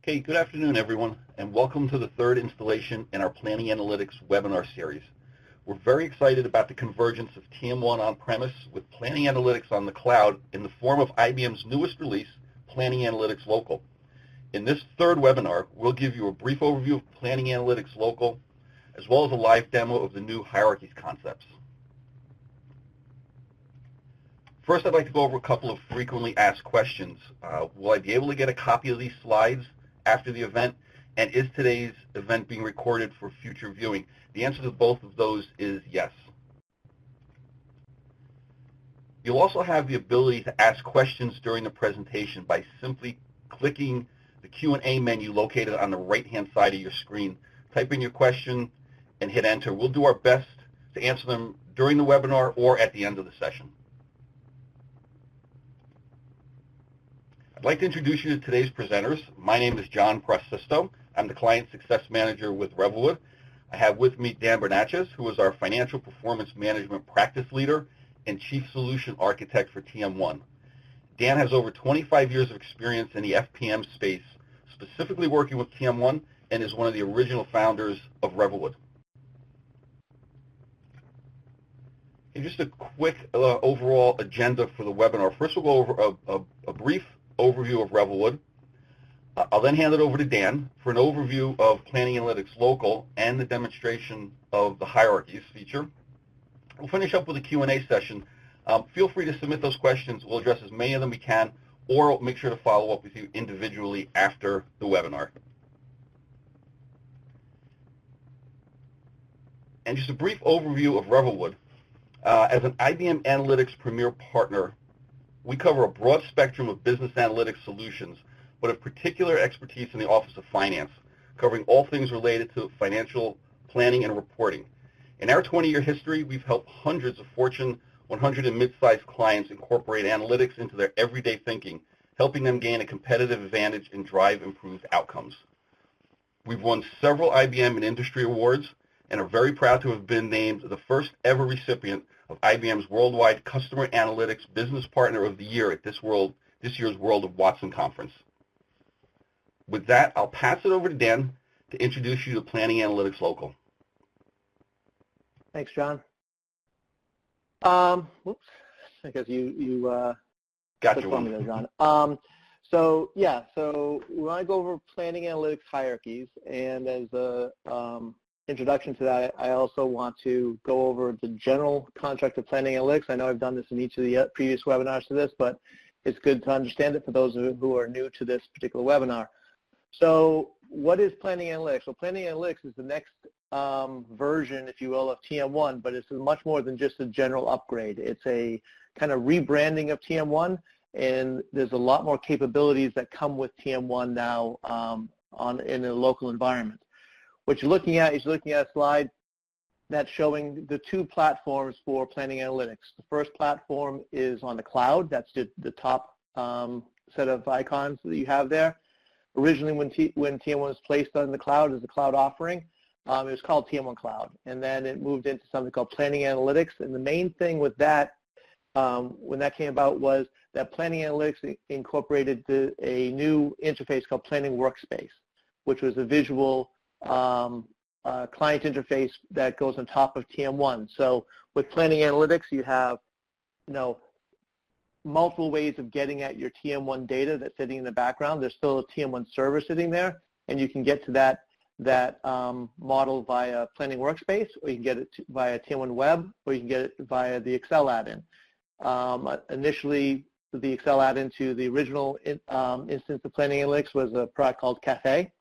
Okay, good afternoon, everyone, and welcome to the third installation in our Planning Analytics webinar series. We're very excited about the convergence of TM1 on-premise with Planning Analytics on the cloud in the form of IBM's newest release, Planning Analytics Local. In this third webinar, we'll give you a brief overview of Planning Analytics Local, as well as a live demo of the new Hierarchies concepts. First, I'd like to go over a couple of frequently asked questions. Will I be able to get a copy of these slides after the event, and is today's event being recorded for future viewing? The answer to both of those is yes. You'll also have the ability to ask questions during the presentation by simply clicking the Q&A menu located on the right-hand side of your screen. Type in your question and hit enter. We'll do our best to answer them during the webinar or at the end of the session. I'd like to introduce you to today's presenters. My name is John Prosisto. I'm the Client Success Manager with Revelwood. I have with me Dan Bernatchez, who is our Financial Performance Management Practice Leader and Chief Solution Architect for TM1. Dan has over 25 years of experience in the FPM space, specifically working with TM1, and is one of the original founders of Revelwood. And just a quick overall agenda for the webinar. First, we'll go over a brief overview of Revelwood. I'll then hand it over to Dan for an overview of Planning Analytics Local and the demonstration of the Hierarchies feature. We'll finish up with a Q&A session. Feel free to submit those questions. We'll address as many of them we can, or we'll make sure to follow up with you individually after the webinar. And just a brief overview of Revelwood. As an IBM Analytics Premier Partner, we cover a broad spectrum of business analytics solutions, but have particular expertise in the Office of Finance, covering all things related to financial planning and reporting. In our 20-year history, we've helped hundreds of Fortune 100 and mid-sized clients incorporate analytics into their everyday thinking, helping them gain a competitive advantage and drive improved outcomes. We've won several IBM and industry awards and are very proud to have been named the first ever recipient of IBM's Worldwide Customer Analytics Business Partner of the Year at this year's World of Watson Conference. With that, I'll pass it over to Dan to introduce you to Planning Analytics Local. Thanks, John. Whoops, I guess you got you on there, John. So we want to go over Planning Analytics Hierarchies, and as a introduction to that, I also want to go over the general concept of Planning Analytics. I know I've done this in each of the previous webinars to this, but it's good to understand it for those who are new to this particular webinar. So what is Planning Analytics? Well, Planning Analytics is the next version, if you will, of TM1, but it's much more than just a general upgrade. It's a kind of rebranding of TM1, and there's a lot more capabilities that come with TM1 now in a local environment. What you're looking at is a slide that's showing the two platforms for Planning Analytics. The first platform is on the cloud. That's the top set of icons that you have there. Originally, when TM1 was placed on the cloud as a cloud offering, it was called TM1 Cloud, and then it moved into something called Planning Analytics. And the main thing with that, when that came about, was that Planning Analytics incorporated a new interface called Planning Workspace, which was a visual client interface that goes on top of TM1. So with Planning Analytics, you have multiple ways of getting at your TM1 data that's sitting in the background. There's still a TM1 server sitting there, and you can get to that model via Planning Workspace, or you can get it via TM1 Web, or you can get it via the Excel add-in. Initially, the Excel add-in to the original instance of Planning Analytics was a product called Cafe,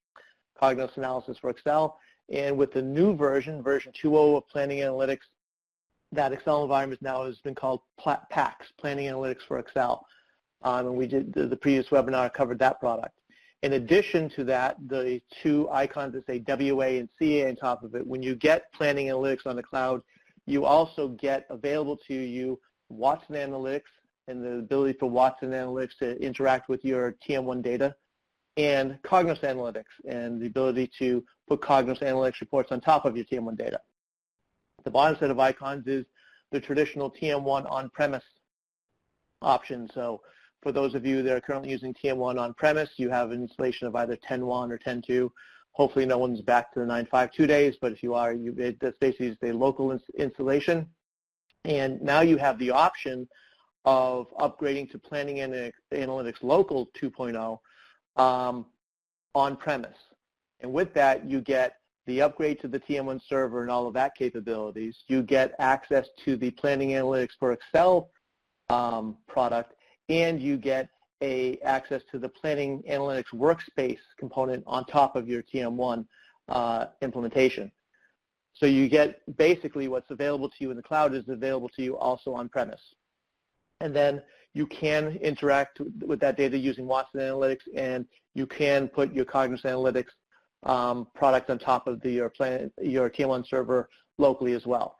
Cognos Analysis for Excel. And with the new version 2.0 of Planning Analytics, that Excel environment now has been called PAX, Planning Analytics for Excel. And we did the previous webinar covered that product. In addition to that, the two icons that say WA and CA on top of it, when you get Planning Analytics on the cloud, you also get available to you Watson Analytics and the ability for Watson Analytics to interact with your TM1 data, and Cognos Analytics and the ability to put Cognos Analytics reports on top of your TM1 data. The bottom set of icons is the traditional TM1 on-premise option. So For those of you that are currently using TM1 on-premise, you have an installation of either 10.1 or 10.2. Hopefully no one's back to the 9.5 days, but if you are, that's basically a local installation. And now you have the option of upgrading to Planning Analytics Local 2.0 on-premise. And with that, you get the upgrade to the TM1 server and all of that capabilities. You get access to the Planning Analytics for Excel product, and you get access to the Planning Analytics Workspace component on top of your TM1 implementation. So you get basically what's available to you in the cloud is available to you also on-premise. And then you can interact with that data using Watson Analytics, and you can put your Cognos Analytics product on top of your TM1 server locally as well.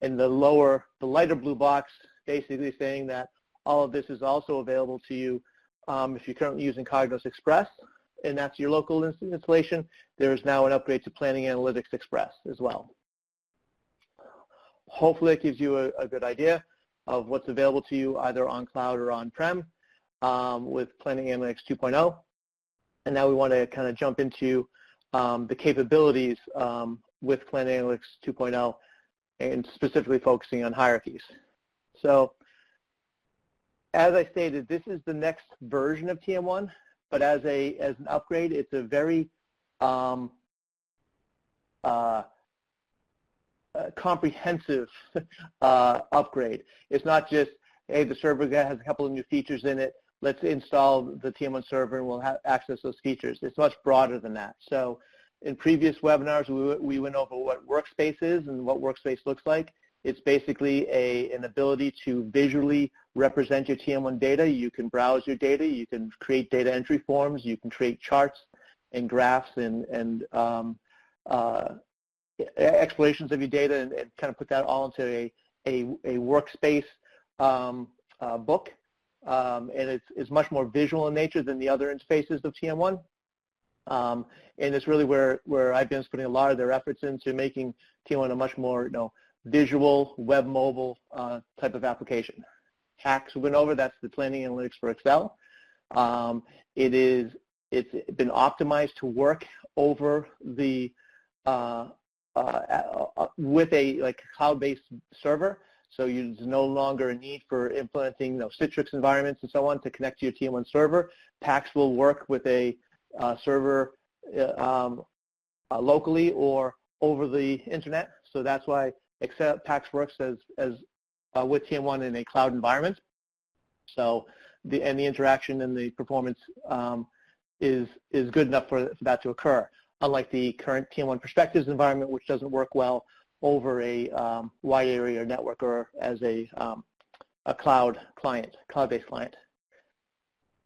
And the lighter blue box basically saying that all of this is also available to you if you're currently using Cognos Express, and that's your local installation. There is now an upgrade to Planning Analytics Express as well. Hopefully that gives you a good idea of what's available to you either on cloud or on-prem with Planning Analytics 2.0. And now we want to kind of jump into the capabilities with Planning Analytics 2.0 and specifically focusing on hierarchies. So as I stated, this is the next version of TM1, but as an upgrade, it's a very comprehensive upgrade. It's not just, hey, the server has a couple of new features in it, let's install the TM1 server and we'll have access those features. It's much broader than that. So in previous webinars, we went over what Workspace is and what Workspace looks like. It's basically an ability to visually represent your TM1 data. You can browse your data. You can create data entry forms. You can create charts and graphs and explorations of your data and kind of put that all into a workspace book. And it's much more visual in nature than the other interfaces of TM1. And it's really where IBM is putting a lot of their efforts into making TM1 a much more visual, web mobile type of application. HACS we went over, that's the Planning Analytics for Excel. It's been optimized to work over the with a cloud-based server, so there's no longer a need for implementing Citrix environments and so on to connect to your TM1 server. PACS will work with a server locally or over the internet, so that's why PACS works as with TM1 in a cloud environment. So the interaction and the performance is good enough for that to occur, unlike the current TM1 Perspectives environment, which doesn't work well over a wide area network or as a cloud-based client.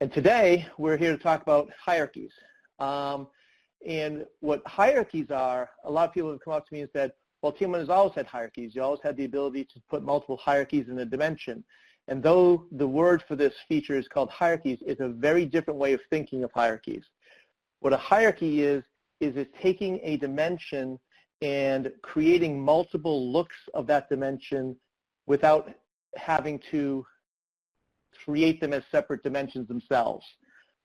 And today we're here to talk about hierarchies. And what hierarchies are, a lot of people have come up to me and said, well, TM1 has always had hierarchies. You always had the ability to put multiple hierarchies in a dimension. And though the word for this feature is called hierarchies, it's a very different way of thinking of hierarchies. What a hierarchy is it's taking a dimension and creating multiple looks of that dimension without having to create them as separate dimensions themselves.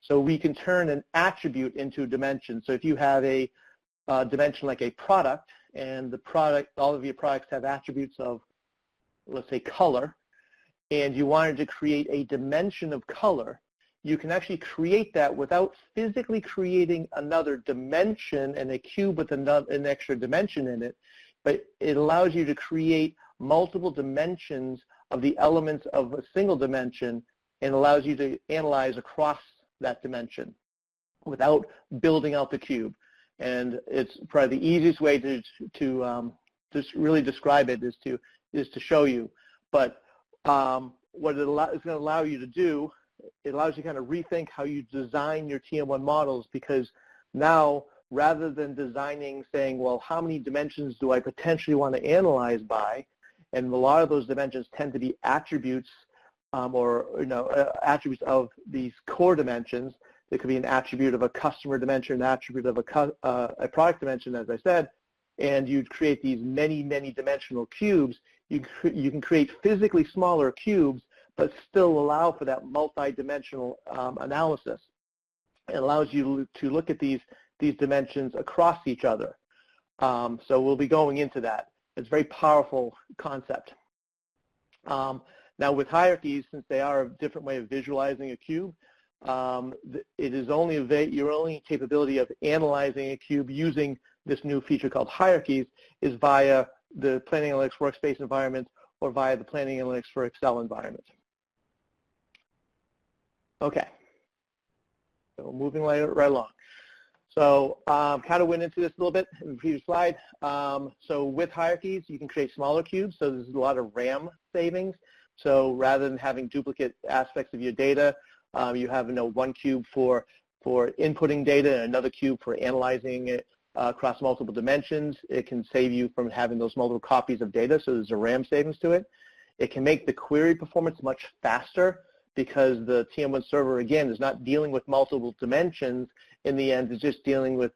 So we can turn an attribute into a dimension. So if you have a dimension like a product, and the product, all of your products have attributes of, let's say, color, and you wanted to create a dimension of color, you can actually create that without physically creating another dimension and a cube with an extra dimension in it, but it allows you to create multiple dimensions of the elements of a single dimension and allows you to analyze across that dimension without building out the cube. And it's probably the easiest way to just really describe it is to show you. But what it's going to allow you to do, it allows you to kind of rethink how you design your TM1 models, because now rather than designing saying, well, how many dimensions do I potentially want to analyze by, and a lot of those dimensions tend to be attributes attributes of these core dimensions. There could be an attribute of a customer dimension, an attribute of a product dimension, as I said, and you'd create these many, many dimensional cubes. You can create physically smaller cubes, but still allow for that multi-dimensional analysis. It allows you to look at these dimensions across each other. So we'll be going into that. It's a very powerful concept. Now with hierarchies, since they are a different way of visualizing a cube, it is only your only capability of analyzing a cube using this new feature called hierarchies is via the Planning Analytics Workspace environment or via the Planning Analytics for Excel environment. Okay, so moving right along. So kind of went into this a little bit in the previous slide. So with hierarchies, you can create smaller cubes, so there's a lot of RAM savings. So rather than having duplicate aspects of your data, you have one cube for inputting data and another cube for analyzing it across multiple dimensions. It can save you from having those multiple copies of data, so there's a RAM savings to it. It can make the query performance much faster because the TM1 server, again, is not dealing with multiple dimensions. In the end, it's just dealing with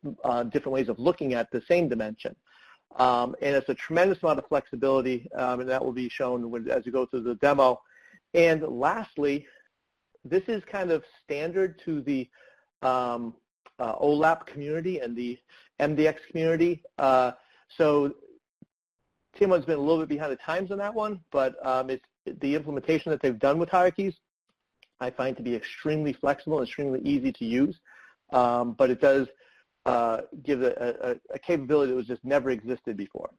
different ways of looking at the same dimension. And it's a tremendous amount of flexibility, and that will be shown as you go through the demo. And lastly, this is kind of standard to the OLAP community and the MDX community. So TM1's been a little bit behind the times on that one, but the implementation that they've done with hierarchies I find to be extremely flexible and extremely easy to use. But it does give a capability that was just never existed before.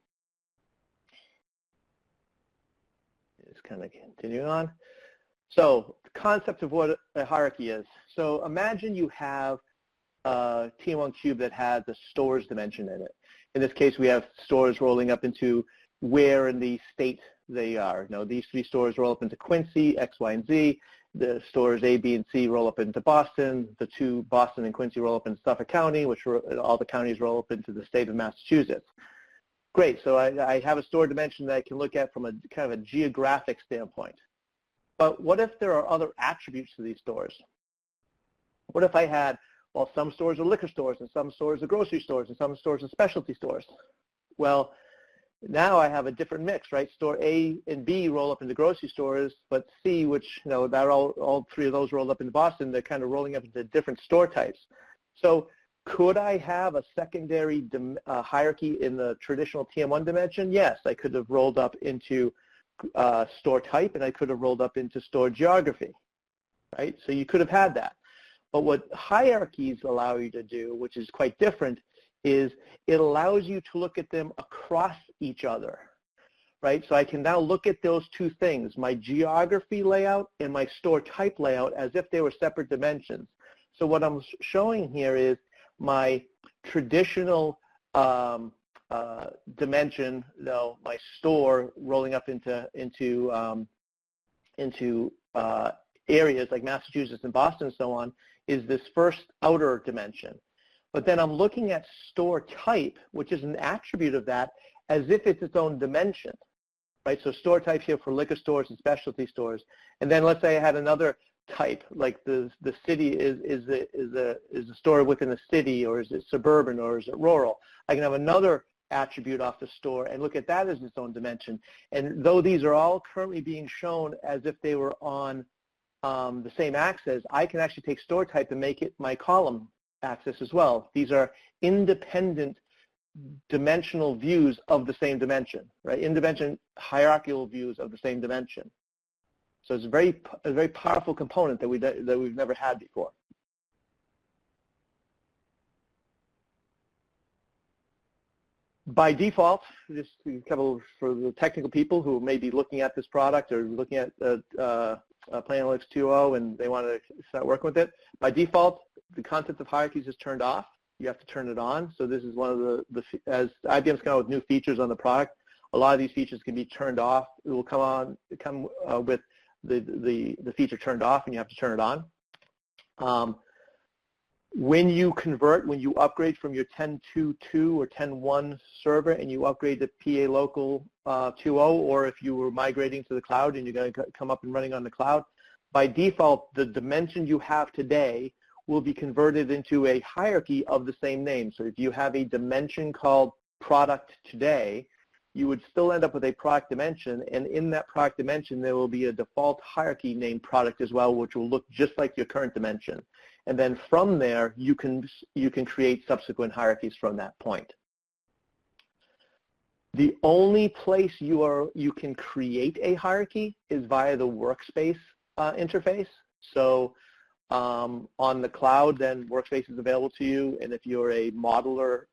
Just kind of continuing on. So the concept of what a hierarchy is. So imagine you have a TM1 cube that has a stores dimension in it. In this case, we have stores rolling up into where in the state they are. Now, these three stores roll up into Quincy, X, Y, and Z. The stores A, B, and C roll up into Boston. The two, Boston and Quincy, roll up into Suffolk County, which all the counties roll up into the state of Massachusetts. Great, so I have a store dimension that I can look at from a kind of a geographic standpoint. But what if there are other attributes to these stores? What if I had, well, some stores are liquor stores, and some stores are grocery stores, and some stores are specialty stores? Well, now I have a different mix, right? Store A and B roll up into grocery stores, but C, which, that all three of those roll up into Boston, they're kind of rolling up into different store types. So could I have a secondary hierarchy in the traditional TM1 dimension? Yes, I could have rolled up into store type, and I could have rolled up into store geography, right? So you could have had that. But what hierarchies allow you to do, which is quite different, is it allows you to look at them across each other, right? So I can now look at those two things, my geography layout and my store type layout, as if they were separate dimensions. So what I'm showing here is my traditional dimension, my store rolling up into areas like Massachusetts and Boston and so on, is this first outer dimension. But then I'm looking at store type, which is an attribute of that, as if it's its own dimension, right? So store type here for liquor stores and specialty stores. And then let's say I had another type, like the city is a store within a city, or is it suburban, or is it rural? I can have another attribute off the store and look at that as its own dimension. And though these are all currently being shown as if they were on the same axis, I can actually take store type and make it my column axis as well. These are independent dimensional views of the same dimension, right? Independent hierarchical views of the same dimension. So it's a very powerful component that we've never had before. By default, just a couple for the technical people who may be looking at this product or looking at Planning Analytics 2.0 and they want to start working with it, by default, the concept of hierarchies is turned off. You have to turn it on. So this is one of as IBM's come out with new features on the product, a lot of these features can be turned off. It will come with the feature turned off, and you have to turn it on. When you upgrade from your 10.2.2 or 10.1 server and you upgrade to PA Local 2.0, or if you were migrating to the cloud and you're going to come up and running on the cloud, by default, the dimension you have today will be converted into a hierarchy of the same name. So if you have a dimension called product today, you would still end up with a product dimension, and in that product dimension there will be a default hierarchy named product as well, which will look just like your current dimension. And then from there you can create subsequent hierarchies from that point. The only place you can create a hierarchy is via the Workspace interface. So on the cloud, then Workspace is available to you, and if you're a modeler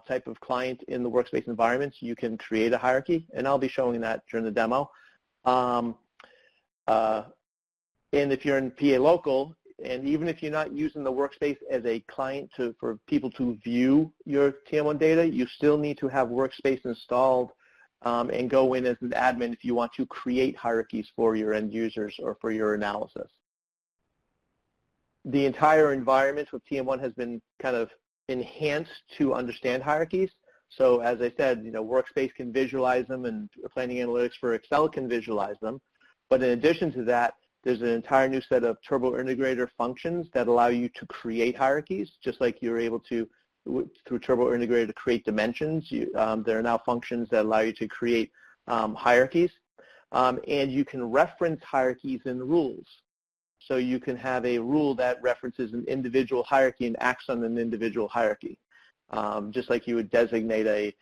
type of client in the Workspace environments, you can create a hierarchy, and I'll be showing that during the demo. And if you're in PA Local, and even if you're not using the Workspace as a client for people to view your TM1 data, you still need to have Workspace installed and go in as an admin if you want to create hierarchies for your end users or for your analysis. The entire environment with TM1 has been kind of enhanced to understand hierarchies. So as I said, Workspace can visualize them, and Planning Analytics for Excel can visualize them. But in addition to that, there's an entire new set of TurboIntegrator functions that allow you to create hierarchies, just like you're able to, through TurboIntegrator, to create dimensions. There are now functions that allow you to create hierarchies. And you can reference hierarchies in rules. So you can have a rule that references an individual hierarchy and acts on an individual hierarchy. Just like you would designate a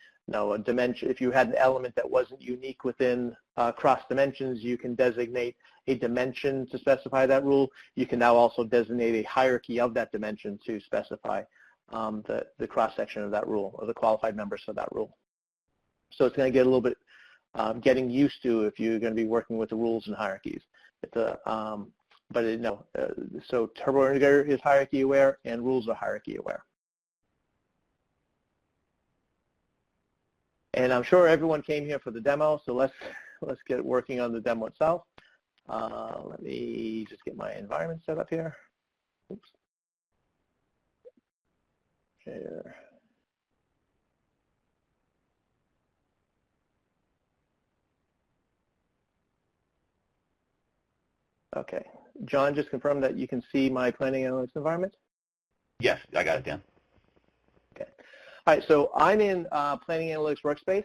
dimension. If you had an element that wasn't unique within cross dimensions, you can designate a dimension to specify that rule. You can now also designate a hierarchy of that dimension to specify the cross-section of that rule, or the qualified members of that rule. So it's going to get a little bit getting used to if you're going to be working with the rules and hierarchies. So TurboIntegrator is hierarchy aware, and rules are hierarchy aware. And I'm sure everyone came here for the demo, so let's get working on the demo itself. Let me just get my environment set up here. Oops. Share. Okay. John, just confirm that you can see my Planning Analytics environment? Yes, I got it, Dan. Okay. All right, so I'm in Planning Analytics Workspace,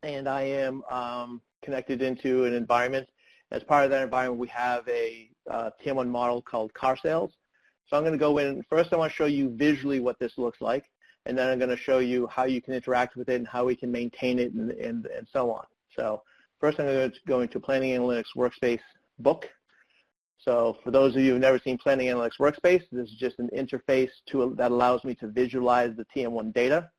and I am connected into an environment. As part of that environment, we have a TM1 model called car sales. So I'm going to go in. First, I want to show you visually what this looks like, and then I'm going to show you how you can interact with it and how we can maintain it and so on. So first, I'm going to go into Planning Analytics Workspace book. So for those of you who've never seen Planning Analytics Workspace, this is just an interface that allows me to visualize the TM1 data.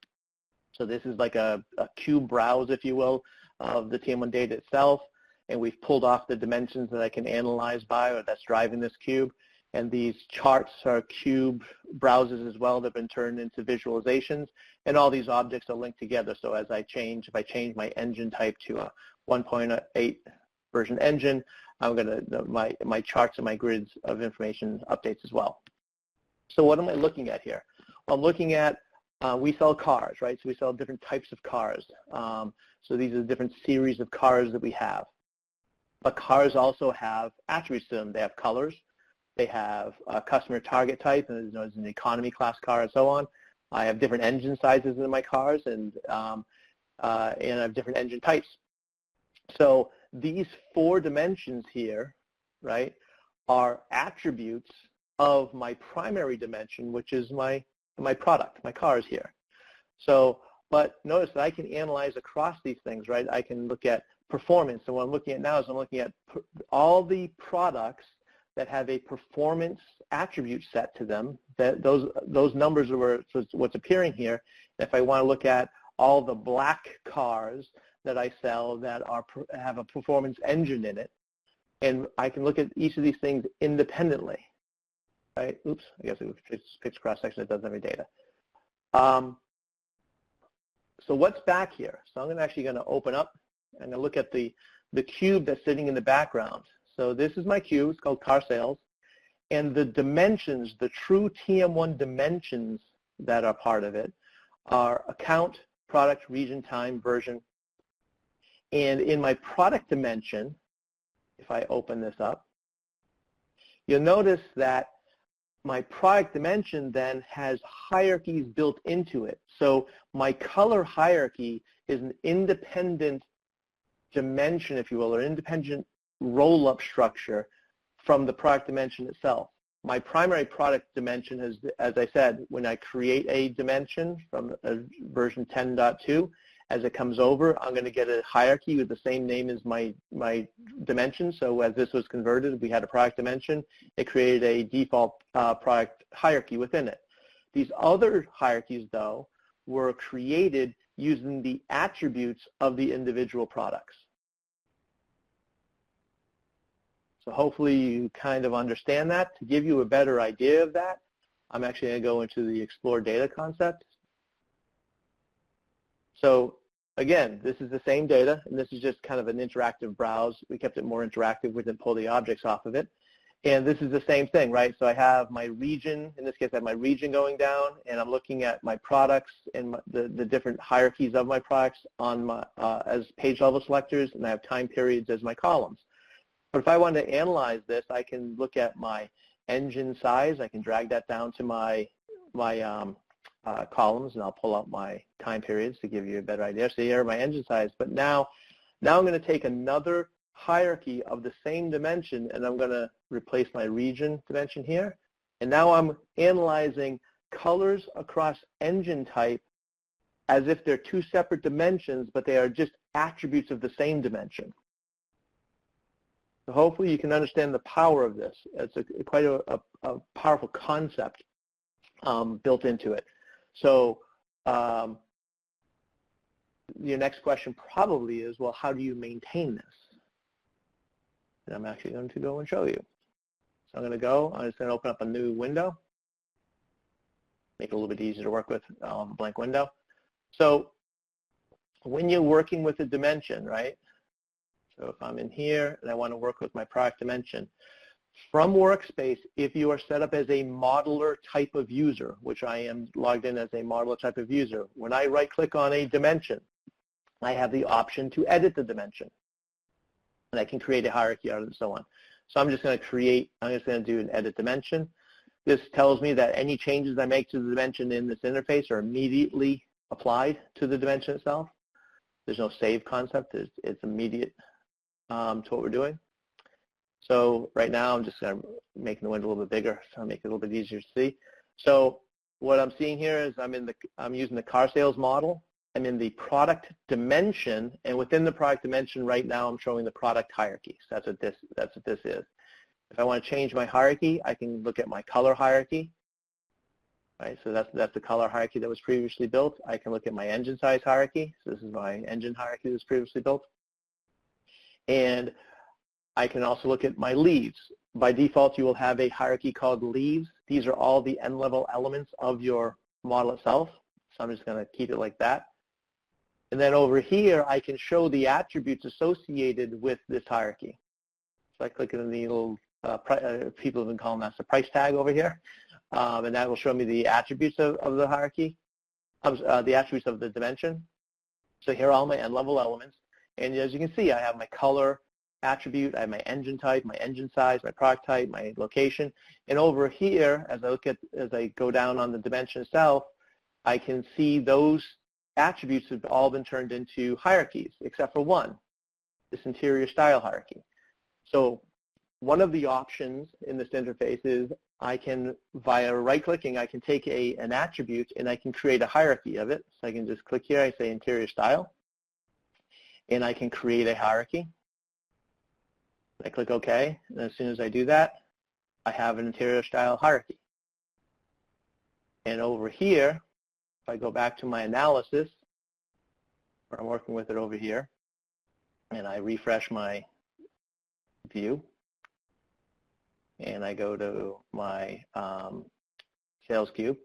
So this is like a cube browse, if you will, of the TM1 data itself. And we've pulled off the dimensions that I can analyze by, or that's driving this cube. And these charts are cube browsers as well that have been turned into visualizations. And all these objects are linked together. So as if I change my engine type to a 1.8 version engine, I'm going to, my charts and my grids of information updates as well. So what am I looking at here? Well, I'm looking at, we sell cars, right? So we sell different types of cars. So these are different series of cars that we have. But cars also have attributes to them. They have colors. They have a customer target type, and as an economy class car and so on. I have different engine sizes in my cars, and I have different engine types. So these 4 dimensions here, right, are attributes of my primary dimension, which is my product, my cars here. So, but notice that I can analyze across these things, right? I can look at performance, and what I'm looking at now is I'm looking at all the products that have a performance attribute set to them. That those numbers are what's appearing here. If I want to look at all the black cars that I sell that have a performance engine in it, and I can look at each of these things independently. Right? Oops, I guess it picks cross-section that doesn't have any data. So what's back here? So I'm actually going to open up and look at the cube that's sitting in the background. So this is my cube. It's called car sales. And the dimensions, the true TM1 dimensions that are part of it are account, product, region, time, version. And in my product dimension, if I open this up, you'll notice that my product dimension then has hierarchies built into it. So my color hierarchy is an independent dimension, if you will, or independent roll-up structure from the product dimension itself. My primary product dimension is, as I said, when I create a dimension from version 10.2, as it comes over, I'm going to get a hierarchy with the same name as my dimension. So as this was converted, we had a product dimension. It created a default product hierarchy within it. These other hierarchies, though, were created using the attributes of the individual products. So hopefully you kind of understand that. To give you a better idea of that, I'm actually going to go into the Explore Data concept. So again, this is the same data, and this is just kind of an interactive browse. We kept it more interactive. We didn't pull the objects off of it. And this is the same thing, right? So I have my region. In this case, I have my region going down, and I'm looking at my products and the different hierarchies of my products on my, as page level selectors, and I have time periods as my columns. But if I want to analyze this, I can look at my engine size. I can drag that down to my columns, and I'll pull out my time periods to give you a better idea. So here are my engine size. But now I'm going to take another hierarchy of the same dimension, and I'm going to replace my region dimension here. And now I'm analyzing colors across engine type as if they're two separate dimensions, but they are just attributes of the same dimension. So hopefully you can understand the power of this. It's quite a powerful concept built into it. So your next question probably is, well, how do you maintain this? And I'm actually going to go and show you. So I'm just going to open up a new window, make it a little bit easier to work with, a blank window. So when you're working with a dimension, right? So if I'm in here and I want to work with my product dimension, from Workspace, if you are set up as a modeler type of user, which I am logged in as a modeler type of user, when I right-click on a dimension, I have the option to edit the dimension. And I can create a hierarchy out of it and so on. So I'm just going to do an edit dimension. This tells me that any changes I make to the dimension in this interface are immediately applied to the dimension itself. There's no save concept. It's immediate to what we're doing. So right now I'm just going to make the window a little bit bigger so I'll make it a little bit easier to see. So what I'm seeing here is I'm using the car sales model. I'm in the product dimension, and within the product dimension right now I'm showing the product hierarchy. So that's what this is. If I want to change my hierarchy, I can look at my color hierarchy. Right, so that's the color hierarchy that was previously built. I can look at my engine size hierarchy. So this is my engine hierarchy that was previously built. And I can also look at my leaves. By default, you will have a hierarchy called leaves. These are all the N-level elements of your model itself. So I'm just going to keep it like that. And then over here, I can show the attributes associated with this hierarchy. So I click on the little, people have been calling that the price tag over here. And that will show me the attributes of the hierarchy, the attributes of the dimension. So here are all my N-level elements. And as you can see, I have my color attribute, I have my engine type, my engine size, my product type, my location. And over here, as I go down on the dimension itself, I can see those attributes have all been turned into hierarchies, except for one, this interior style hierarchy. So one of the options in this interface is I can, via right-clicking, I can take an attribute and I can create a hierarchy of it. So I can just click here, I say interior style, and I can create a hierarchy. I click OK, and as soon as I do that, I have an interior style hierarchy. And over here, if I go back to my analysis, where I'm working with it over here, and I refresh my view, and I go to my sales cube,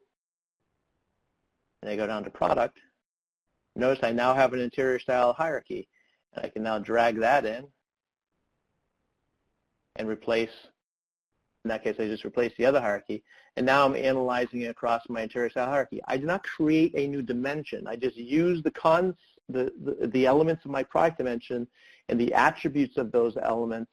and I go down to product, notice I now have an interior style hierarchy, and I can now drag that in and replace, in that case I just replaced the other hierarchy, and now I'm analyzing it across my interior style hierarchy. I did not create a new dimension. I just used the elements of my product dimension and the attributes of those elements,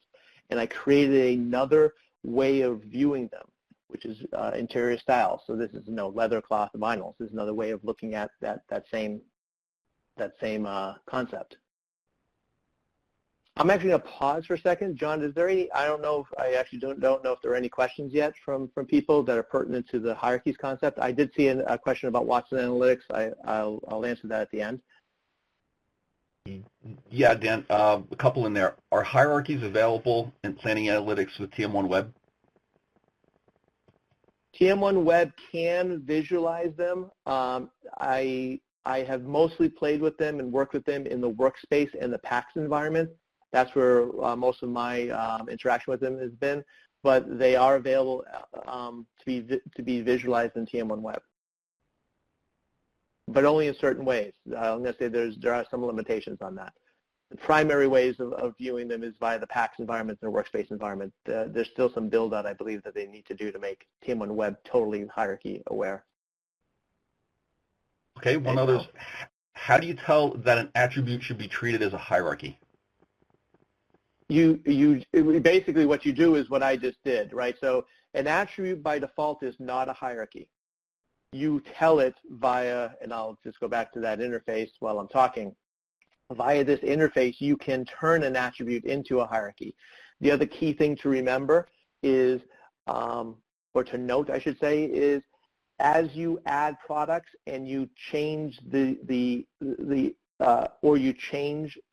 and I created another way of viewing them, which is interior style. So this is leather, cloth, vinyl. This is another way of looking at that same concept. I'm actually going to pause for a second. John, is there any, I don't know, I actually don't know if there are any questions yet from people that are pertinent to the hierarchies concept. I did see a question about Watson Analytics. I'll answer that at the end. Yeah, Dan, a couple in there. Are hierarchies available in Planning Analytics with TM1 Web? TM1 Web can visualize them. I have mostly played with them and worked with them in the workspace and the PACS environment. That's where most of my interaction with them has been, but they are available to be visualized in TM1 Web, but only in certain ways. I'm going to say there are some limitations on that. The primary ways of viewing them is via the PACS environment and the workspace environment. There's still some build out, I believe, that they need to do to make TM1 Web totally hierarchy aware. Okay, one other. How do you tell that an attribute should be treated as a hierarchy? Basically what you do is what I just did, right? So an attribute by default is not a hierarchy. You tell it via, and I'll just go back to that interface while I'm talking, via this interface you can turn an attribute into a hierarchy. The other key thing to remember is, or to note I should say, is as you add products and you change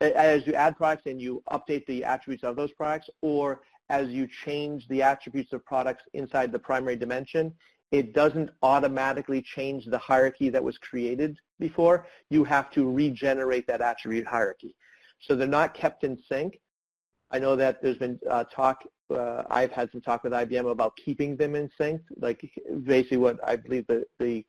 as you add products and you update the attributes of those products, or as you change the attributes of products inside the primary dimension, it doesn't automatically change the hierarchy that was created before. You have to regenerate that attribute hierarchy. So they're not kept in sync. I know that there's been talk, I've had some talk with IBM about keeping them in sync, like basically what I believe the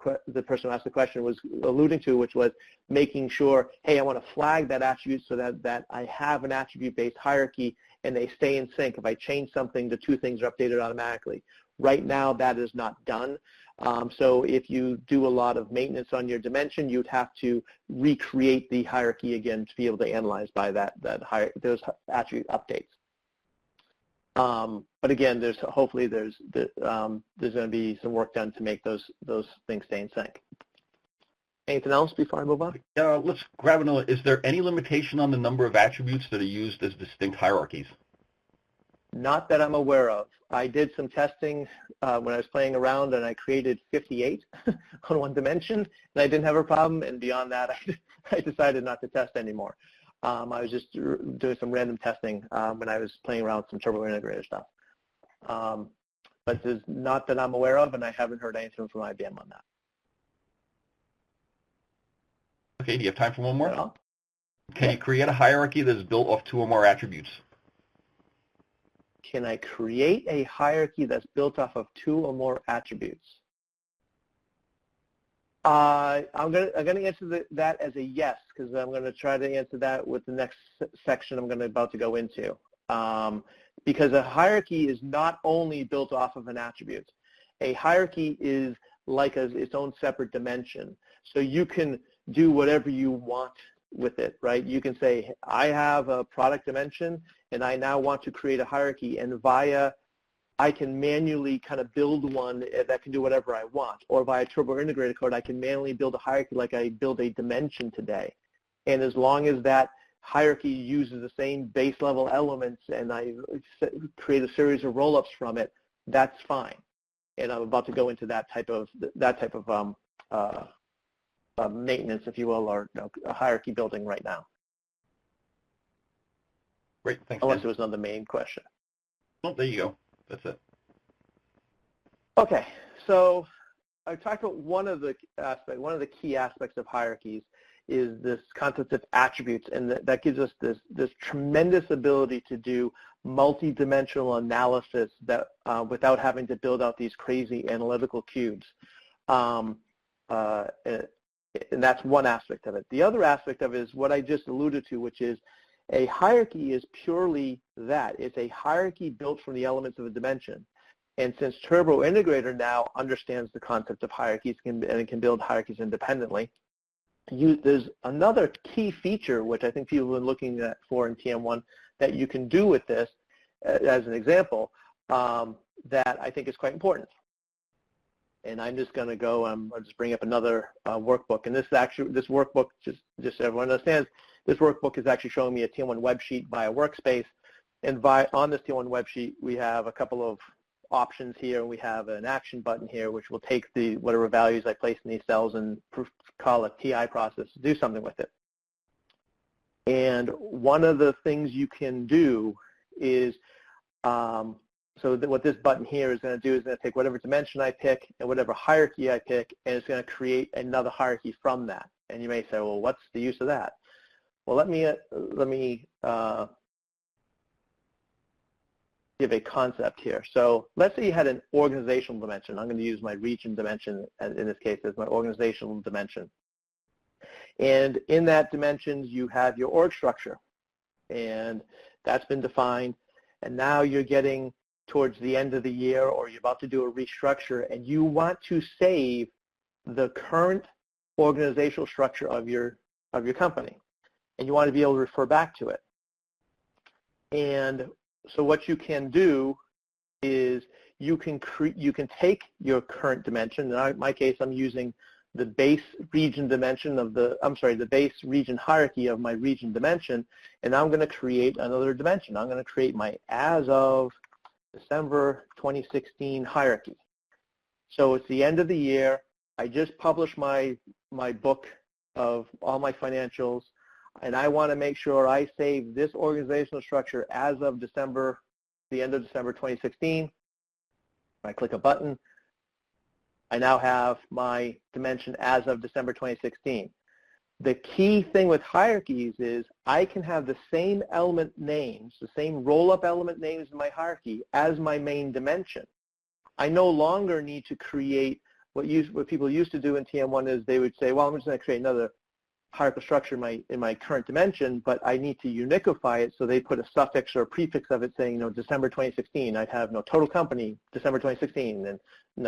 person who asked the question was alluding to, which was making sure, hey, I want to flag that attribute so that I have an attribute-based hierarchy and they stay in sync. If I change something, the two things are updated automatically. Right now, that is not done. So if you do a lot of maintenance on your dimension, you'd have to recreate the hierarchy again to be able to analyze by those attribute updates. But again, hopefully there's going to be some work done to make those things stay in sync. Anything else before I move on? Let's grab another. Is there any limitation on the number of attributes that are used as distinct hierarchies? Not that I'm aware of. I did some testing when I was playing around, and I created 58 on one dimension, and I didn't have a problem. And beyond that, I decided not to test anymore. I was just doing some random testing when I was playing around with some TurboIntegrator stuff. But there's not that I'm aware of, and I haven't heard anything from IBM on that. Okay, do you have time for one more? Yeah. Can you create a hierarchy that is built off 2 or more attributes? Can I create a hierarchy that's built off of 2 or more attributes? I'm going to answer that as a yes, because I'm going to try to answer that with the next section I'm about to go into. Because a hierarchy is not only built off of an attribute. A hierarchy is like its own separate dimension. So you can do whatever you want with it, right? You can say, I have a product dimension, and I now want to create a hierarchy, and I can manually kind of build one that can do whatever I want. Or via TurboIntegrator code, I can manually build a hierarchy like I build a dimension today. And as long as that hierarchy uses the same base level elements and I create a series of roll-ups from it, that's fine. And I'm about to go into that type of maintenance, if you will, or a hierarchy building right now. Great, thanks. Unless there was another main question. Oh, there you go. That's it. Okay, so I talked about one of the key aspects of hierarchies is this concept of attributes, and that gives us this tremendous ability to do multi-dimensional analysis that without having to build out these crazy analytical cubes. And that's one aspect of it. The other aspect of it is what I just alluded to, which is a hierarchy is purely that. It's a hierarchy built from the elements of a dimension. And since TurboIntegrator now understands the concept of hierarchies and it can build hierarchies independently, there's another key feature, which I think people have been looking for in TM1, that you can do with this, as an example, that I think is quite important. And I'm just going to go, I'll just bring up another workbook. And this workbook, just so everyone understands, this workbook is actually showing me a TM1 web sheet via Workspace. And on this TM1 web sheet, we have a couple of options here. We have an action button here, which will take whatever values I place in these cells and call a TI process to do something with it. And one of the things you can do is, what this button here is going to do is going to take whatever dimension I pick and whatever hierarchy I pick, and it's going to create another hierarchy from that. And you may say, well, what's the use of that? Well, let me give a concept here. So let's say you had an organizational dimension. I'm going to use my region dimension in this case as my organizational dimension. And in that dimensions, you have your org structure. And that's been defined. And now you're getting towards the end of the year, or you're about to do a restructure, and you want to save the current organizational structure of your company. And you want to be able to refer back to it. And so what you can do is you can take your current dimension. In my case, I'm using the base region dimension of the base region hierarchy of my region dimension, and I'm going to create another dimension. I'm going to create my as of December 2016 hierarchy. So it's the end of the year. I just published my book of all my financials, and I want to make sure I save this organizational structure as of the end of December 2016. I click a button. I now have my dimension as of December 2016. The key thing with hierarchies is I can have the same element names, the same roll-up element names in my hierarchy as my main dimension. I no longer need to create what people used to do in TM1 is they would say, well, I'm just going to create another hierarchical structure in my current dimension, but I need to uniquify it, so they put a suffix or a prefix of it saying, December 2016. I'd have total company, December 2016, and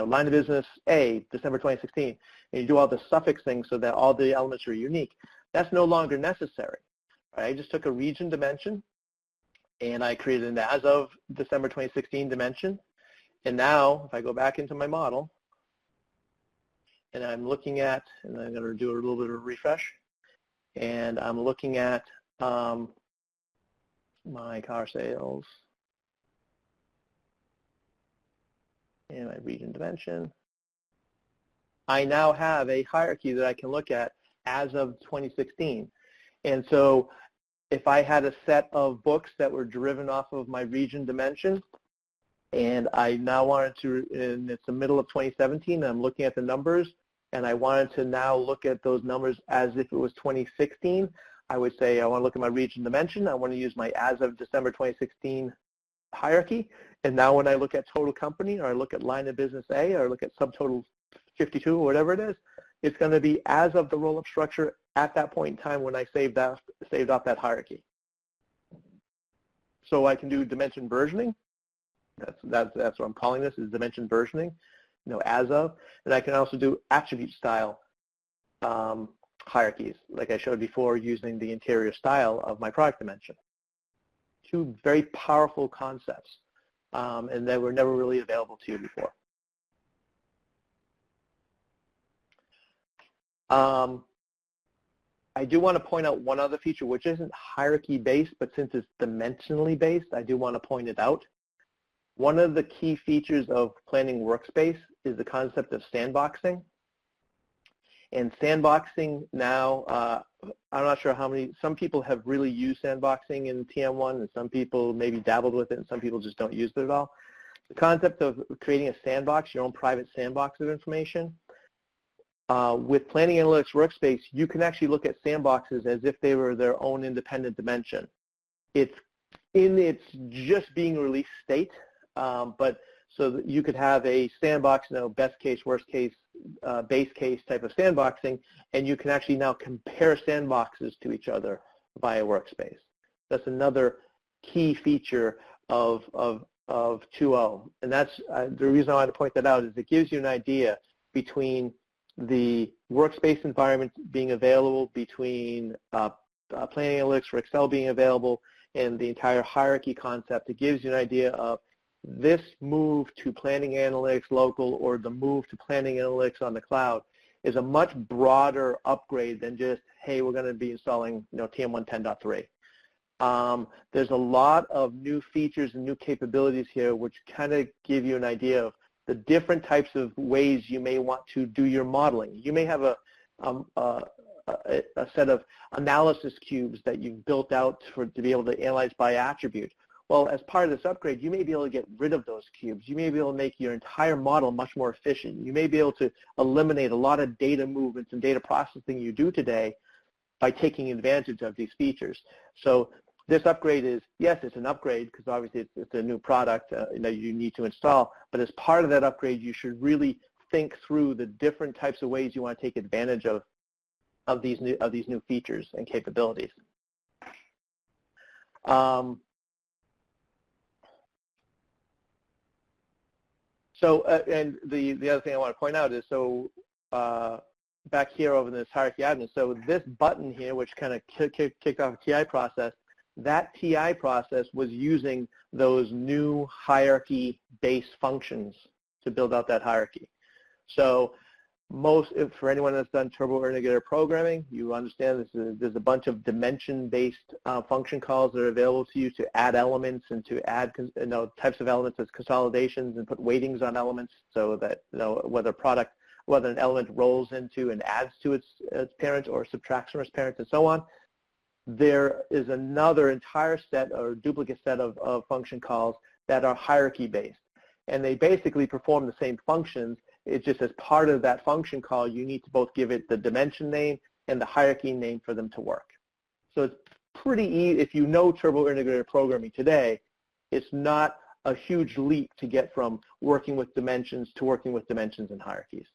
line of business A, December 2016. And you do all the suffix things so that all the elements are unique. That's no longer necessary. Right? I just took a region dimension, and I created an as of December 2016 dimension. And now, if I go back into my model, and I'm looking at, and I'm going to do a little bit of a refresh, and I'm looking at my car sales and my region dimension. I now have a hierarchy that I can look at as of 2016. And so if I had a set of books that were driven off of my region dimension, and I now wanted to, and it's the middle of 2017, I'm looking at the numbers, and I wanted to now look at those numbers as if it was 2016, I would say I want to look at my region dimension. I want to use my as of December 2016 hierarchy. And now when I look at total company, or I look at line of business A, or I look at subtotal 52, or whatever it is, it's going to be as of the roll-up structure at that point in time when I saved off that hierarchy. So I can do dimension versioning. That's what I'm calling this, is dimension versioning. As of, and I can also do attribute style hierarchies, like I showed before, using the interior style of my product dimension. Two very powerful concepts, and that were never really available to you before. I do want to point out one other feature, which isn't hierarchy-based, but since it's dimensionally based, I do want to point it out. One of the key features of Planning Workspace is the concept of sandboxing. And sandboxing now, I'm not sure how many, some people have really used sandboxing in TM1, and some people maybe dabbled with it, and some people just don't use it at all. The concept of creating a sandbox, your own private sandbox of information, with Planning Analytics Workspace, you can actually look at sandboxes as if they were their own independent dimension. It's in its just being released state, but so that you could have a sandbox, best case, worst case, base case type of sandboxing, and you can actually now compare sandboxes to each other via Workspace. That's another key feature of 2.0, and that's the reason I want to point that out is it gives you an idea between the Workspace environment being available, between Planning Analytics for Excel being available, and the entire hierarchy concept. It gives you an idea of this move to Planning Analytics Local or the move to Planning Analytics on the cloud is a much broader upgrade than just, hey, we're going to be installing TM1 10.3. There's a lot of new features and new capabilities here which kind of give you an idea of the different types of ways you may want to do your modeling. You may have a set of analysis cubes that you've built out to be able to analyze by attribute. Well, as part of this upgrade, you may be able to get rid of those cubes. You may be able to make your entire model much more efficient. You may be able to eliminate a lot of data movements and data processing you do today by taking advantage of these features. So this upgrade is, yes, it's an upgrade because obviously it's a new product that you need to install, but as part of that upgrade, you should really think through the different types of ways you want to take advantage of these new features and capabilities. And the other thing I want to point out is, back here over in this hierarchy admin, so this button here, which kind of kicked off a TI process, that TI process was using those new hierarchy-based functions to build out that hierarchy. So for anyone that's done TurboIntegrator programming, you understand there's a bunch of dimension-based function calls that are available to you to add elements and to add types of elements as consolidations and put weightings on elements so that whether an element rolls into and adds to its parent or subtracts from its parent and so on. There is another entire set or duplicate set of function calls that are hierarchy-based, and they basically perform the same functions. It's just as part of that function call, you need to both give it the dimension name and the hierarchy name for them to work. So it's pretty easy. If you know TurboIntegrator programming today, it's not a huge leap to get from working with dimensions to working with dimensions and hierarchies.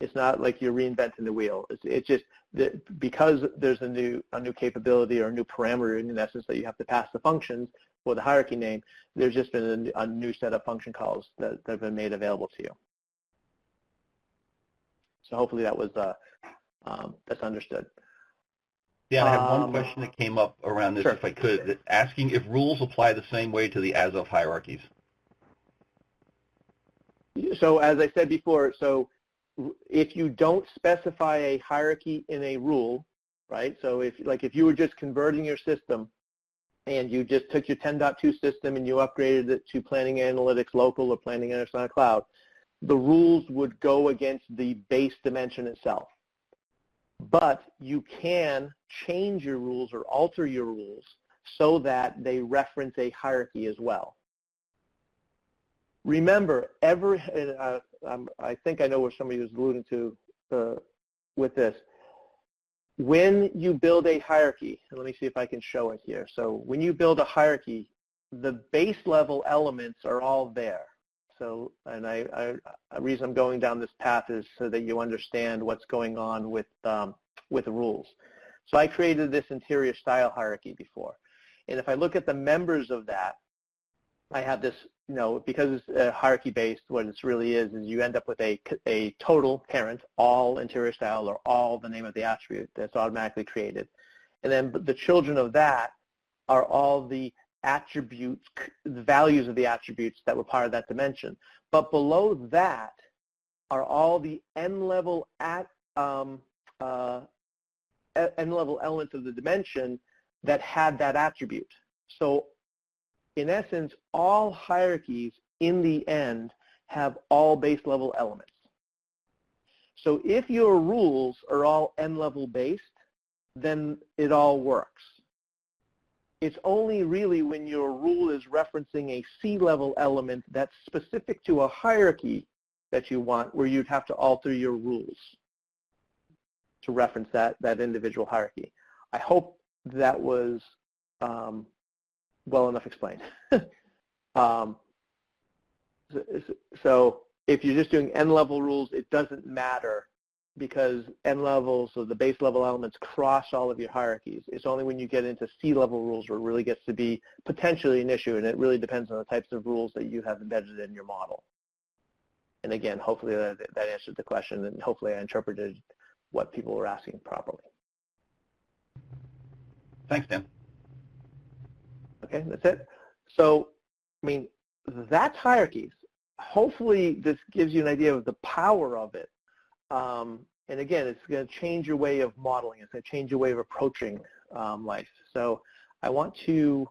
It's not like you're reinventing the wheel. It's just that because there's a new capability or a new parameter in essence that you have to pass the functions for the hierarchy name, there's just been a new set of function calls that have been made available to you. So hopefully that was that's understood. Yeah, I have one question that came up around this, sure. if I could, asking if rules apply the same way to the as-of hierarchies. So as I said before, so if you don't specify a hierarchy in a rule, right? So if you were just converting your system and you just took your 10.2 system and you upgraded it to Planning Analytics Local or Planning Analytics on the cloud, the rules would go against the base dimension itself. But you can change your rules or alter your rules so that they reference a hierarchy as well. Remember, I think I know where somebody was alluding to with this. When you build a hierarchy, and let me see if I can show it here. So when you build a hierarchy, the base level elements are all there. So, and the reason I'm going down this path is so that you understand what's going on with the rules. So I created this interior style hierarchy before. And if I look at the members of that, I have this, because it's hierarchy-based, what it really is you end up with a total parent, all interior style, or all the name of the attribute that's automatically created. And then the children of that are all the attributes, the values of the attributes that were part of that dimension. But below that are all the n-level elements of the dimension that had that attribute. So in essence, all hierarchies in the end have all base level elements. So if your rules are all n-level based, then it all works. It's only really when your rule is referencing a C-level element that's specific to a hierarchy that you want where you'd have to alter your rules to reference that individual hierarchy. I hope that was well enough explained. So if you're just doing n-level rules, it doesn't matter because n-levels, so the base level elements, cross all of your hierarchies. It's only when you get into C-level rules where it really gets to be potentially an issue, and it really depends on the types of rules that you have embedded in your model. And again, hopefully that answered the question, and hopefully I interpreted what people were asking properly. Thanks, Dan. Okay, that's it. So, I mean, that's hierarchies. Hopefully this gives you an idea of the power of it. And again, it's going to change your way of modeling. It's going to change your way of approaching life. So I want to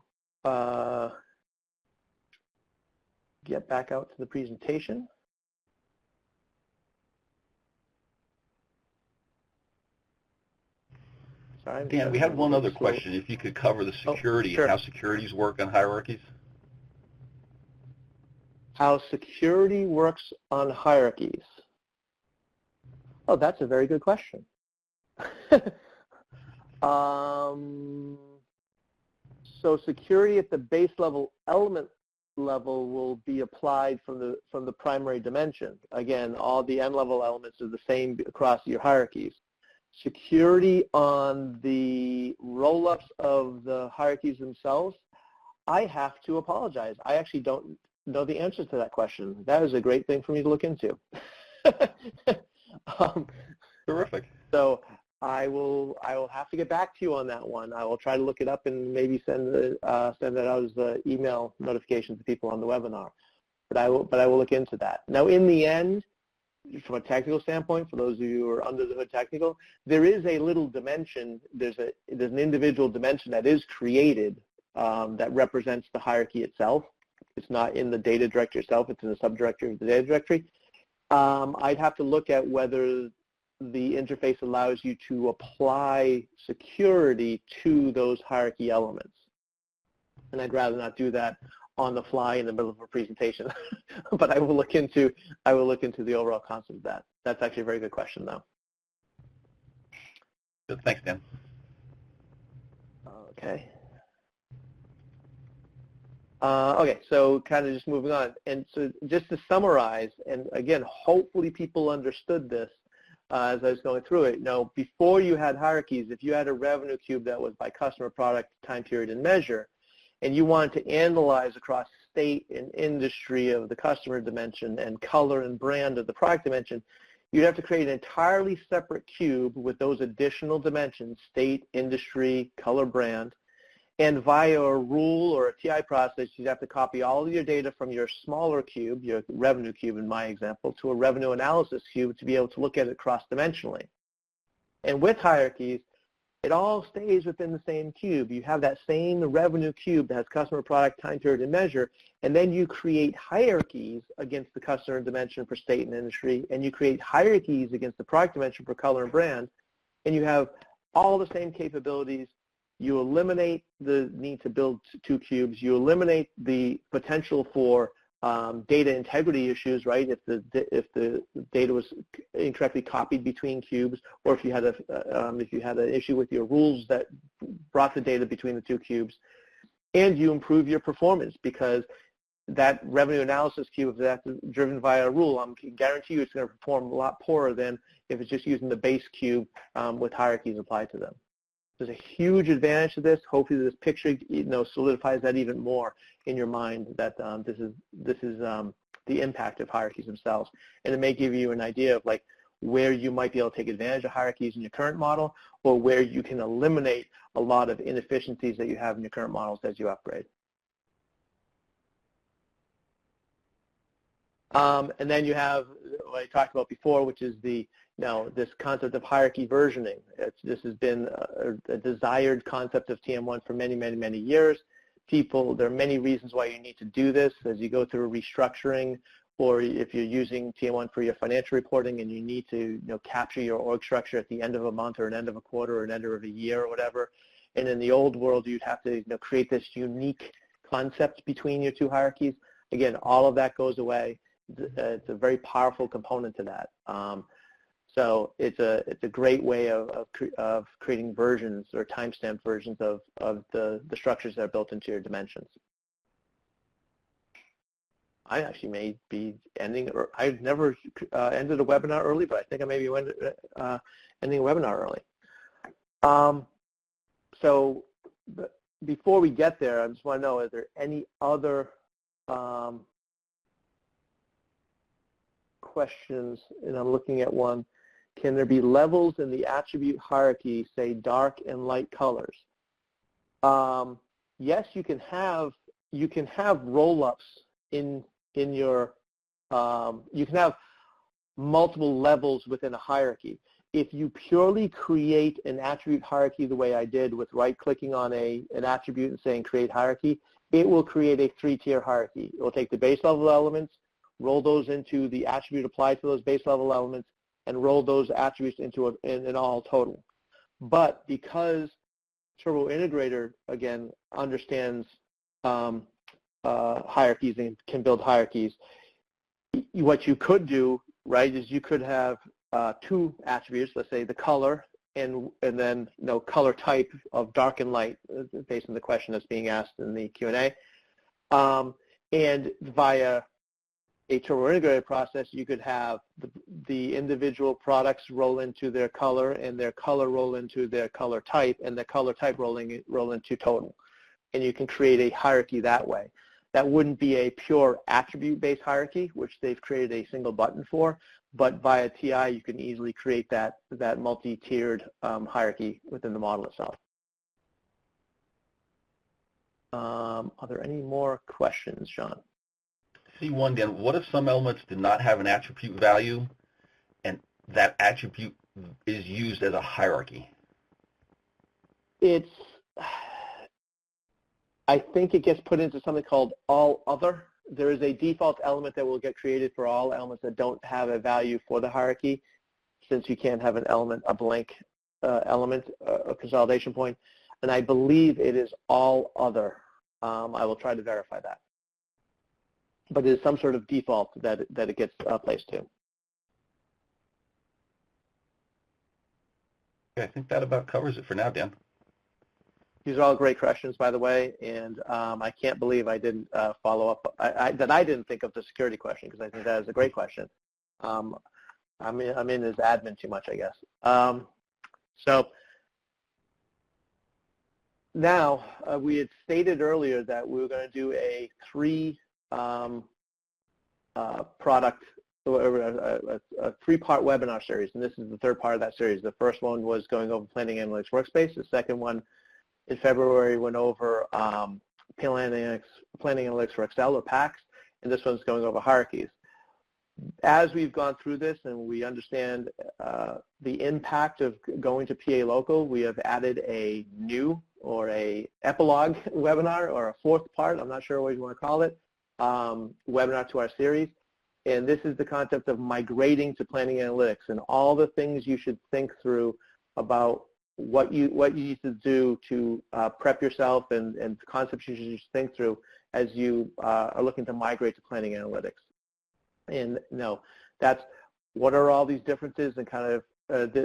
get back out to the presentation. Sorry, Dan, we had one other question. If you could cover the security, sure. How securities work on hierarchies? How security works on hierarchies. Oh, that's a very good question. So security at the base level element level will be applied from the primary dimension. Again, all the n-level elements are the same across your hierarchies. Security on the roll-ups of the hierarchies themselves, I have to apologize. I actually don't know the answer to that question. That is a great thing for me to look into. Terrific. So I will have to get back to you on that one. I will try to look it up and maybe send that out as the email notification to people on the webinar. But I will look into that. Now, in the end, from a technical standpoint, for those of you who are under the hood technical, there is a little dimension. There's an individual dimension that is created that represents the hierarchy itself. It's not in the data directory itself. It's in the subdirectory of the data directory. I'd have to look at whether the interface allows you to apply security to those hierarchy elements. And I'd rather not do that on the fly in the middle of a presentation. But I will look into the overall concept of that. That's actually a very good question, though. Good. Thanks, Dan. Okay. Okay, so kind of just moving on. And so just to summarize, and again, hopefully people understood this as I was going through it. Now, before you had hierarchies, if you had a revenue cube that was by customer, product, time period, and measure, and you wanted to analyze across state and industry of the customer dimension and color and brand of the product dimension, you'd have to create an entirely separate cube with those additional dimensions, state, industry, color, brand. And via a rule or a TI process, you'd have to copy all of your data from your smaller cube, your revenue cube in my example, to a revenue analysis cube to be able to look at it cross-dimensionally. And with hierarchies, it all stays within the same cube. You have that same revenue cube that has customer, product, time period, and measure, and then you create hierarchies against the customer dimension for state and industry, and you create hierarchies against the product dimension for color and brand, and you have all the same capabilities. You eliminate the need to build two cubes. You eliminate the potential for data integrity issues, right? If the data was incorrectly copied between cubes, or if you had an issue with your rules that brought the data between the two cubes, and you improve your performance because that revenue analysis cube, if that's driven via a rule, I can guarantee you it's going to perform a lot poorer than if it's just using the base cube with hierarchies applied to them. There's a huge advantage to this. Hopefully this picture solidifies that even more in your mind that this is the impact of hierarchies themselves. And it may give you an idea of like where you might be able to take advantage of hierarchies in your current model or where you can eliminate a lot of inefficiencies that you have in your current models as you upgrade. And then you have what I talked about before, which is this concept of hierarchy versioning. This has been a desired concept of TM1 for many, many, many years. There are many reasons why you need to do this as you go through a restructuring, or if you're using TM1 for your financial reporting and you need to capture your org structure at the end of a month or an end of a quarter or an end of a year or whatever. And in the old world, you'd have to create this unique concept between your two hierarchies. Again, all of that goes away. It's a very powerful component to that. So it's a great way of creating versions or timestamp versions of the structures that are built into your dimensions. I actually may be ending, or I've never ended a webinar early, but I think I may be ending a webinar early. So before we get there, I just want to know, is there any other questions? And I'm looking at one. Can there be levels in the attribute hierarchy, say dark and light colors? Yes, you can have roll-ups in your, you can have multiple levels within a hierarchy. If you purely create an attribute hierarchy the way I did with right-clicking on an attribute and saying create hierarchy, it will create a 3-tier hierarchy. It will take the base level elements, roll those into the attribute applied to those base level elements, and roll those attributes into an all total. But because TurboIntegrator, again, understands hierarchies and can build hierarchies, what you could do, right, is you could have 2 attributes, let's say the color and then color type of dark and light, based on the question that's being asked in the Q&A. And via a TurboIntegrator process, you could have the individual products roll into their color and their color roll into their color type and the color type roll into total. And you can create a hierarchy that way. That wouldn't be a pure attribute-based hierarchy, which they've created a single button for, but via TI, you can easily create that multi-tiered hierarchy within the model itself. Are there any more questions, John? C1, Dan, what if some elements did not have an attribute value and that attribute is used as a hierarchy? I think it gets put into something called all other. There is a default element that will get created for all elements that don't have a value for the hierarchy, since you can't have a blank element, a consolidation point. And I believe it is all other. I will try to verify that. But it is some sort of default that it gets placed to. Okay, I think that about covers it for now, Dan. These are all great questions, by the way, and I can't believe I didn't follow up. That I didn't think of the security question, because I think that is a great question. I'm in as admin too much, I guess. So now we had stated earlier that we were going to do a 3-part webinar series, and this is the 3rd part of that series. The first one was going over Planning Analytics Workspace. The second one in February went over Planning Analytics for Excel, or PACS, and this one's going over hierarchies. As we've gone through this and we understand the impact of going to PA Local, we have added a new or a epilogue webinar, or a 4th part, I'm not sure what you want to call it, webinar to our series. And this is the concept of migrating to Planning Analytics and all the things you should think through about what you need to do to prep yourself, and concepts you should think through as you are looking to migrate to Planning Analytics. And that's what are all these differences, and kind of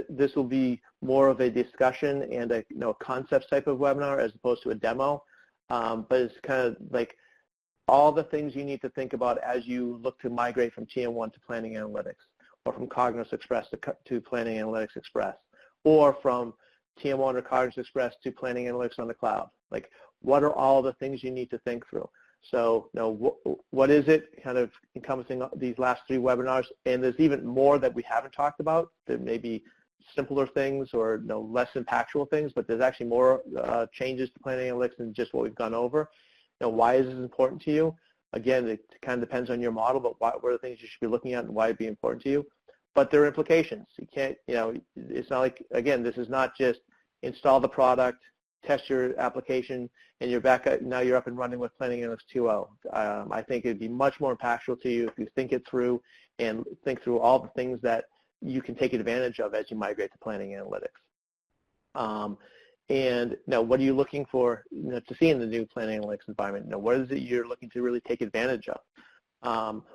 this will be more of a discussion and a concepts type of webinar as opposed to a demo. But it's kind of like all the things you need to think about as you look to migrate from TM1 to Planning Analytics, or from Cognos Express to Planning Analytics Express, or from TM1 or Cognos Express to Planning Analytics on the cloud. Like, what are all the things you need to think through? So, what is it, kind of encompassing these last 3 webinars? And there's even more that we haven't talked about. There may be simpler things or less impactful things, but there's actually more changes to Planning Analytics than just what we've gone over. Why is this important to you? Again, it kind of depends on your model, but what are the things you should be looking at and why it'd be important to you? But there are implications. You can't, it's not like, again, this is not just install the product, test your application, and you're back at, now you're up and running with Planning Analytics 2.0. I think it'd be much more impactful to you if you think it through and think through all the things that you can take advantage of as you migrate to Planning Analytics. And now, what are you looking for to see in the new Planning Analytics environment? What is it you're looking to really take advantage of?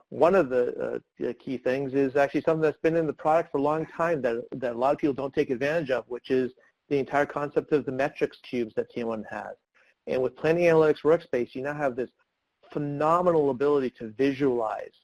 One of the key things is actually something that's been in the product for a long time that a lot of people don't take advantage of, which is the entire concept of the metrics cubes that TM1 has. And with Planning Analytics Workspace, you now have this phenomenal ability to visualize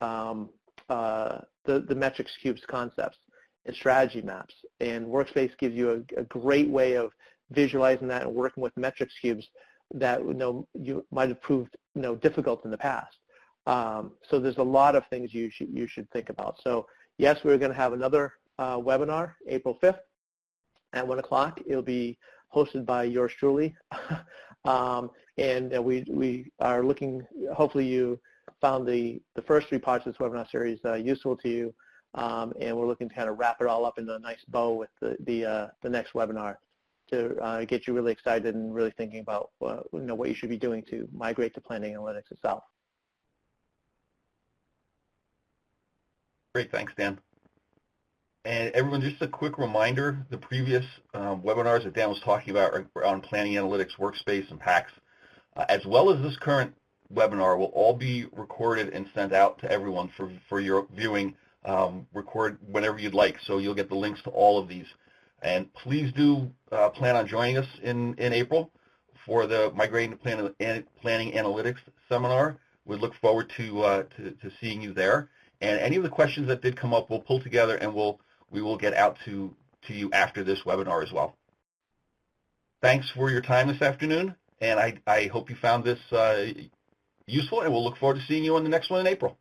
the metrics cubes concepts and strategy maps. And Workspace gives you a great way of visualizing that and working with metrics cubes that you might have proved difficult in the past. So there's a lot of things you should think about. So yes, we're going to have another webinar April 5th at 1 o'clock. It'll be hosted by yours truly. And we are looking, hopefully you found the first 3 parts of this webinar series useful to you, and we're looking to kind of wrap it all up into a nice bow with the next webinar to get you really excited and really thinking about what you should be doing to migrate to Planning Analytics itself. Great, thanks, Dan. And everyone, just a quick reminder, the previous webinars that Dan was talking about are on Planning Analytics Workspace and PACS, as well as this current webinar will all be recorded and sent out to everyone for your viewing, record whenever you'd like. So you'll get the links to all of these. And please do plan on joining us in April for the Migrating to Planning Analytics seminar. We look forward to seeing you there. And any of the questions that did come up, we'll pull together and we will get out to you after this webinar as well. Thanks for your time this afternoon, and I hope you found this useful, and we'll look forward to seeing you on the next one in April.